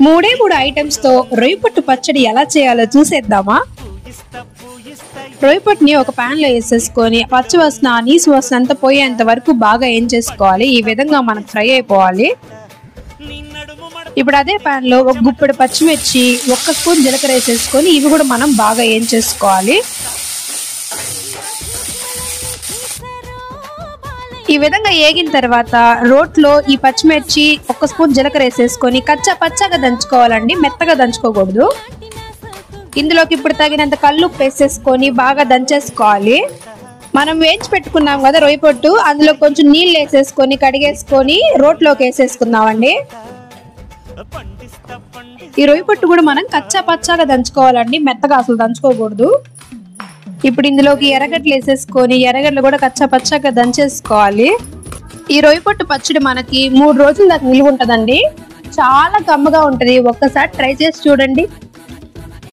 మూడే 3 ఐటమ్స్ తో రొయ్యపట్టు పచ్చడి ఎలా చేయాలో చూసేద్దామా. రొయ్యపట్టుని ఒక పాన్ లో వేసేసుకొని పచ్చివాసన నీసు వాసన అంతా పోయేంత వరకు బాగా చేసుకోవాలి. ఈ విధంగా మనకు ఫ్రై అయిపోవాలి. ఇప్పుడు అదే పాన్ లో ఒక గుప్పెడు పచ్చిమిర్చి, 1 స్పూన్ జీలకర్ర వేసేసుకొని ఇవి కూడా మనం బాగా చేసుకోవాలి. ఈ విధంగా ఏగిన తర్వాత రోట్లో ఈ పచ్చిమిర్చి, 1 స్పూన్ జీలకర్ర వేసేసుకొని కచ్చా పచ్చగా దంచుకోవాలండి, మెత్తగా దంచుకోకూడదు. ఇందులోకి ఇప్పుడు తగినంత కల్లుప్పు వేసేసుకొని బాగా దంచేసుకోవాలి. మనం వేయించి పెట్టుకున్నాం కదా రొయ్యపట్టు, అందులో కొంచెం నీళ్ళు వేసేసుకొని కడిగేసుకొని రోట్లోకి వేసేసుకుందామండి. ఈ రొయ్యపట్టు కూడా మనం కచ్చా పచ్చగా దంచుకోవాలండి, మెత్తగా అసలు దంచుకోకూడదు. ఇప్పుడు ఇందులోకి ఎర్రగడ్డలు వేసేసుకొని ఎర్రగడ్డలు కూడా కచ్చా పచ్చగా దంచేసుకోవాలి. ఈ రొయ్యపట్టు పచ్చడి మనకి 3 రోజుల దాకా నిలువ ఉంటుందండి. చాలా కమ్మగా ఉంటుంది. ఒక్కసారి ట్రై చేసి చూడండి.